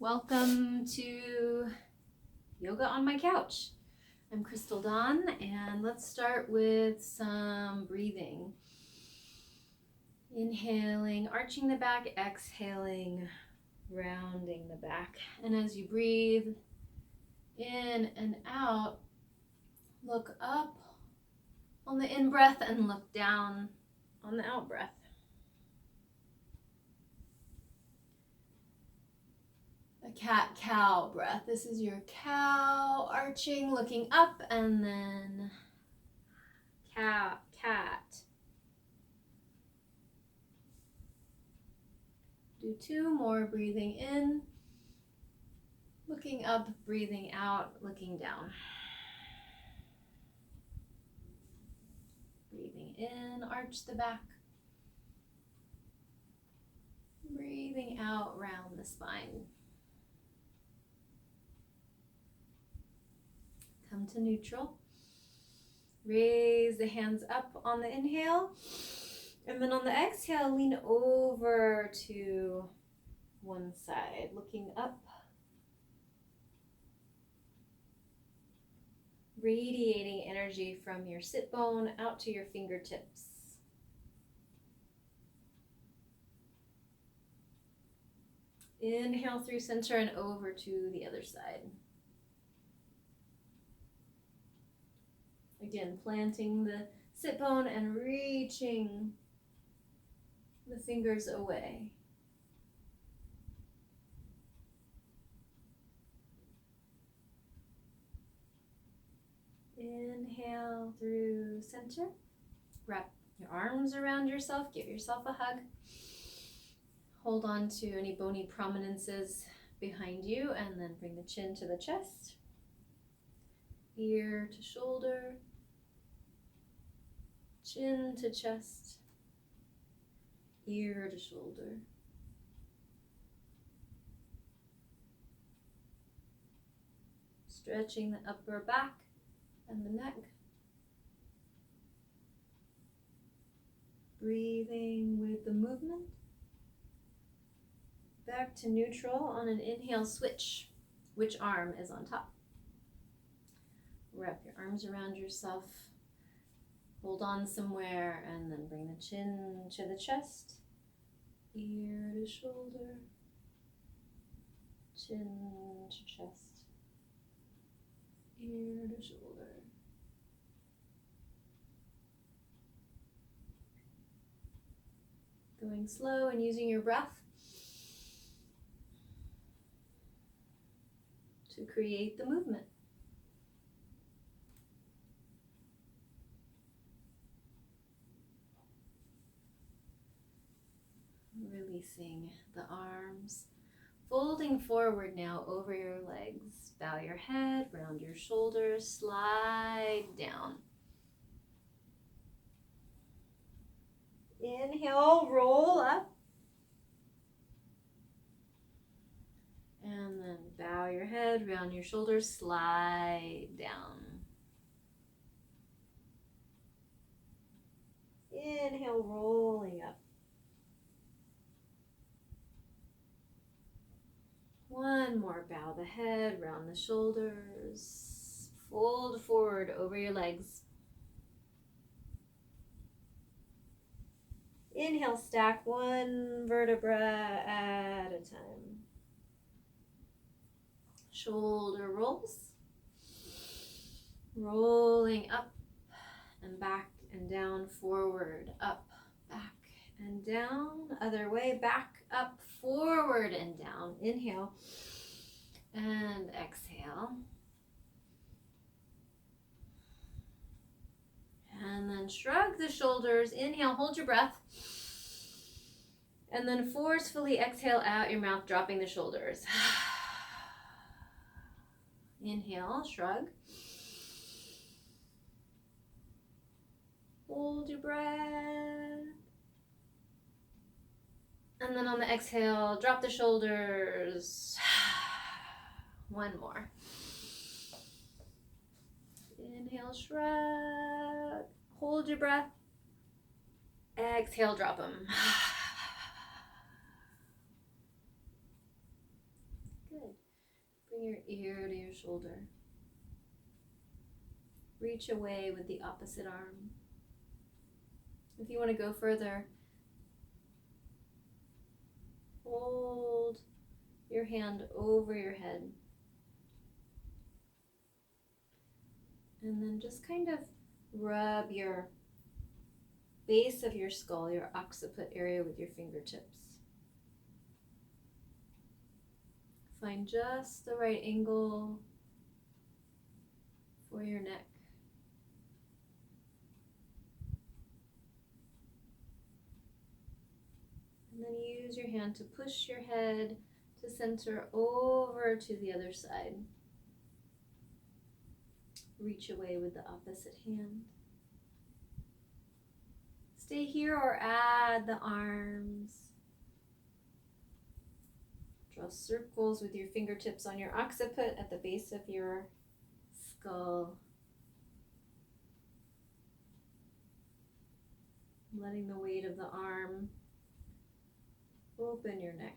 Welcome to Yoga on My Couch. I'm Crystal Dawn, and let's start with some breathing. Inhaling, arching the back, exhaling, rounding the back. And as you breathe in and out, look up on the in-breath and look down on the out-breath. A cat-cow breath. This is your cow, arching, looking up, and then cat. Do two more, breathing in, looking up, breathing out, looking down. Breathing in, arch the back. Breathing out, round the spine. Come to neutral. Raise the hands up on the inhale. And then on the exhale, lean over to one side, looking up. Radiating energy from your sit bone out to your fingertips. Inhale through center and over to the other side. Again, planting the sit bone and reaching the fingers away. Inhale through center. Wrap your arms around yourself. Give yourself a hug. Hold on to any bony prominences behind you, and then bring the chin to the chest. Ear to shoulder. Chin to chest. Ear to shoulder. Stretching the upper back and the neck. Breathing with the movement. Back to neutral on an inhale, switch. Which arm is on top? Wrap your arms around yourself. Hold on somewhere and then bring the chin to the chest. Ear to shoulder. Chin to chest. Ear to shoulder. Going slow and using your breath to create the movement. Releasing the arms. Folding forward now over your legs. Bow your head, round your shoulders, slide down. Inhale, roll up. And then bow your head, round your shoulders, slide down. Inhale, rolling up. One more, bow the head, round the shoulders, fold forward over your legs. Inhale, stack one vertebra at a time. Shoulder rolls. Rolling up and back and down, forward, up, back and down. Other way, back, up, forward and down. Inhale and exhale. And then shrug the shoulders. Inhale, hold your breath. And then forcefully exhale out your mouth, dropping the shoulders. Inhale, shrug. Hold your breath. And then on the exhale, drop the shoulders. One more. Inhale, shrug. Hold your breath. Exhale, drop them. Bring your ear to your shoulder. Reach away with the opposite arm. If you want to go further, hold your hand over your head. And then just kind of rub your base of your skull, your occiput area, with your fingertips. Find just the right angle for your neck. And then use your hand to push your head to center over to the other side. Reach away with the opposite hand. Stay here or add the arms. Draw circles with your fingertips on your occiput at the base of your skull. Letting the weight of the arm open your neck.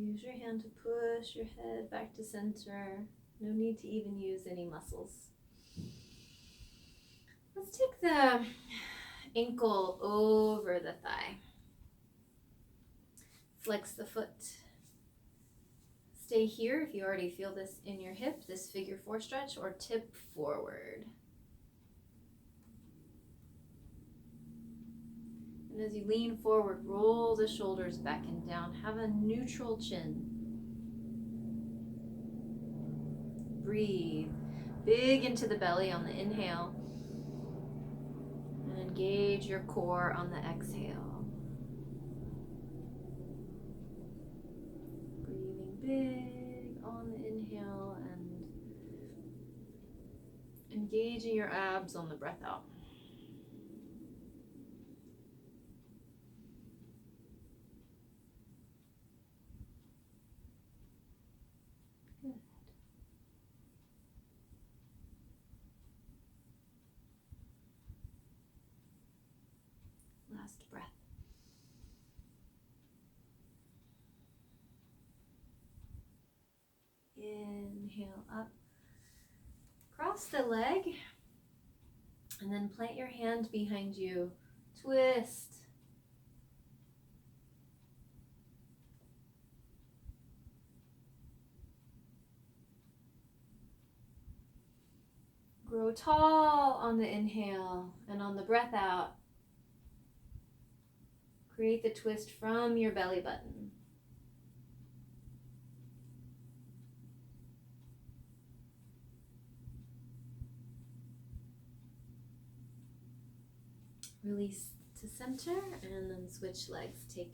Use your hand to push your head back to center. No need to even use any muscles. Let's take the ankle over the thigh. Flex the foot. Stay here if you already feel this in your hip, this figure 4 stretch, or tip forward. And as you lean forward, roll the shoulders back and down. Have a neutral chin. Breathe. Big into the belly on the inhale. And engage your core on the exhale. Breathing big on the inhale and engaging your abs on the breath out. Last breath. Inhale up. Cross the leg. And then plant your hand behind you. Twist. Grow tall on the inhale, and on the breath out, create the twist from your belly button. Release to center, and then switch legs. Take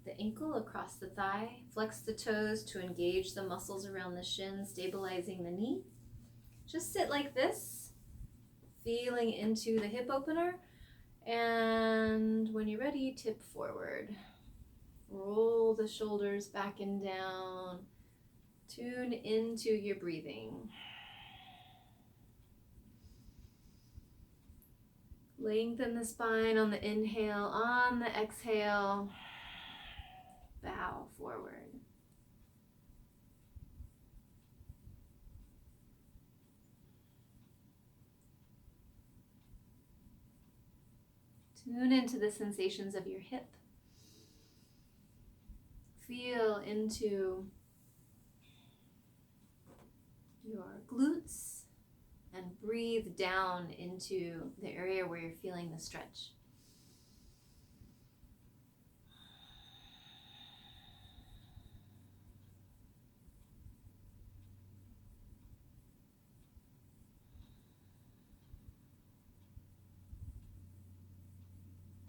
the ankle across the thigh, flex the toes to engage the muscles around the shin, stabilizing the knee. Just sit like this, feeling into the hip opener, and when you're ready, tip forward. Roll the shoulders back and down. Tune into your breathing. Lengthen the spine on the inhale, on the exhale, bow forward. Tune into the sensations of your hip. Feel into your glutes and breathe down into the area where you're feeling the stretch.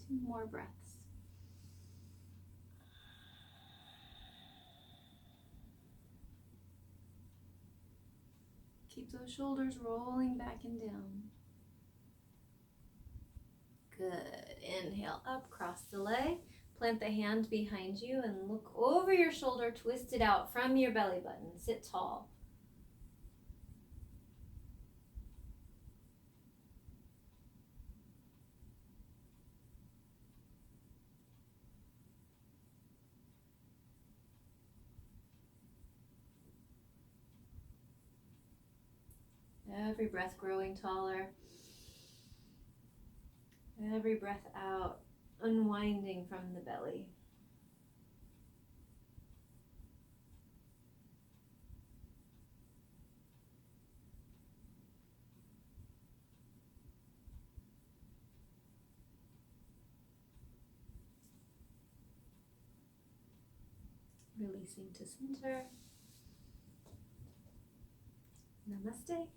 Two more breaths. Keep those shoulders rolling back and down. Good. Inhale up, cross the leg. Plant the hand behind you and look over your shoulder, twist it out from your belly button. Sit tall. every breath growing taller. Every breath out, unwinding from the belly. Releasing to center. Namaste.